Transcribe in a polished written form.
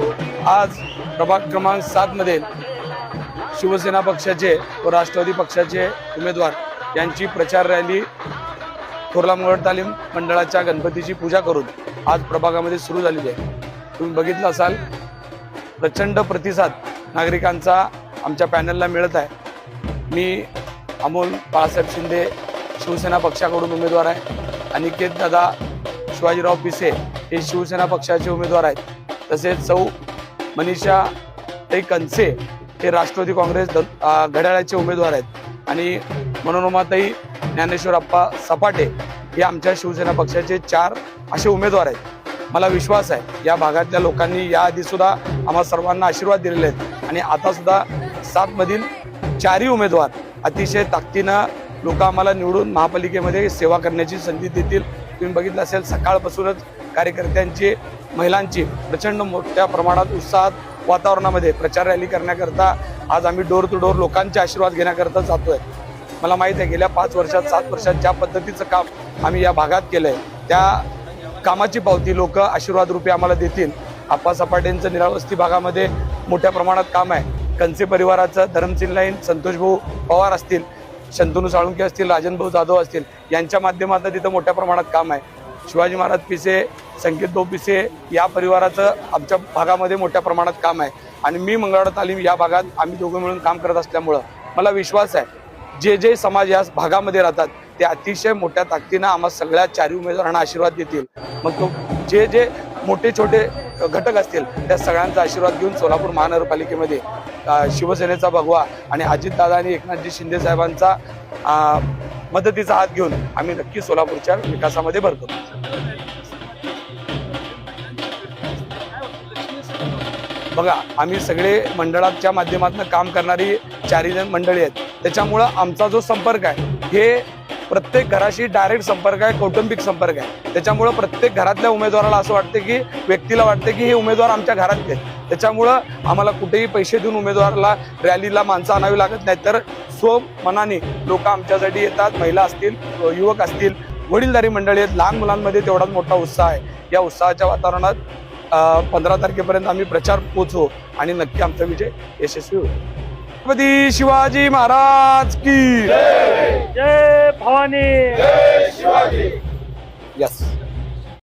आज प्रभाग क्रमांक 7 मध्ये शिवसेना पक्षाचे व राष्ट्रवादी पक्षाचे उमेदवार यांची प्रचार रॅली थोरला मंगळ तालीम मंडळाच्या गणपतीची पूजा करून आज प्रभागामध्ये सुरू झालेली आहे। तुम्ही बघितलं असाल प्रचंड प्रतिसाद नागरिकांचा आमच्या पॅनलला मिळत आहे। मी अमोल बाळासाहेब शिंदे शिवसेना पक्षाकडून उमेदवार आहे। अनिकेत दादा शिवाजीराव पिसे हे शिवसेना पक्षाचे उमेदवार आहेत। तसेच सौ मनीषा कंसे हे राष्ट्रवादी काँग्रेस घड्याळाचे उमेदवार आहेत आणि मनोरमाताई ज्ञानेश्वर अप्पा सपाटे हे आमच्या शिवसेना पक्षाचे 4 असे उमेदवार आहेत। मला विश्वास आहे या भागातल्या लोकांनी याआधी सुद्धा आम्हा सर्वांना आशीर्वाद दिलेले आहेत आणि आता सुद्धा 7 मधील 4ही उमेदवार अतिशय ताकदीनं लोक आम्हाला निवडून महापालिकेमध्ये सेवा करण्याची संधी देतील। तुम्ही बघितलं असेल सकाळपासूनच कार्यकर्त्यांची महिलांची प्रचंड मोठ्या प्रमाणात उत्साहात वातावरणामध्ये प्रचार रॅली करण्याकरता आज आम्ही डोर टू डोर लोकांचे आशीर्वाद घेण्याकरता जातोय। मला माहिती आहे गेल्या 5 वर्षात 7 वर्षात ज्या पद्धतीचं काम आम्ही या भागात केलंय त्या कामाची पावती लोक आशीर्वाद रूपी आम्हाला देतील। आप्पा सपाटेंचं निरावस्ती भागामध्ये मोठ्या प्रमाणात काम आहे। कंसे परिवाराचं धरमसिंग लाईन, संतोष भाऊ पवार असतील, शंतनू साळुंके असतील, राजन भाऊ जाधव असतील यांच्या माध्यमातून तिथं मोठ्या प्रमाणात काम आहे। शिवाजी महाराज पिसे, संकेत भाऊ पिसे या परिवाराचं आमच्या भागामध्ये मोठ्या प्रमाणात काम आहे आणि मी मंगळवार तालीम या भागात आम्ही दोघं मिळून काम करत असल्यामुळं मला विश्वास आहे जे समाज या भागामध्ये राहतात ते अतिशय मोठ्या ताकदीनं आम्हा सगळ्या 4ही उमेदवारांना आशीर्वाद देतील। मग तो जे मोठे छोटे घटक असतील त्या सगळ्यांचा आशीर्वाद घेऊन सोलापूर महानगरपालिकेमध्ये शिवसेनेचा भगवा आणि अजितदादा आणि एकनाथजी शिंदे साहेबांचा मदतीचा हात घेऊन आम्ही नक्की सोलापूरच्या विकासामध्ये भर करू। बघा आम्ही सगळे मंडळाच्या माध्यमातून काम करणारी 4ही जण मंडळी आहेत। त्याच्यामुळं आमचा जो संपर्क आहे हे प्रत्येक घराशी डायरेक्ट संपर्क आहे, कौटुंबिक संपर्क आहे। त्याच्यामुळं प्रत्येक घरातल्या उमेदवाराला असं वाटतं की व्यक्तीला वाटतं की हे उमेदवार आमच्या घरात आहेत। त्याच्यामुळं आम्हाला कुठेही पैसे देऊन उमेदवाराला रॅलीला माणसं आणावी लागत नाही, तर स्वमनाने लोक आमच्यासाठी येतात। महिला असतील, युवक असतील, वडीलधारी मंडळी आहेत, लहान मुलांमध्ये तेवढाच मोठा उत्साह आहे। या उत्साहाच्या वातावरणात 15 तारखेपर्यंत आम्ही प्रचार पोचवू आणि नक्की आमचा विजय यशस्वी होईल। छत्रपती शिवाजी महाराज की जय भवानी, यस।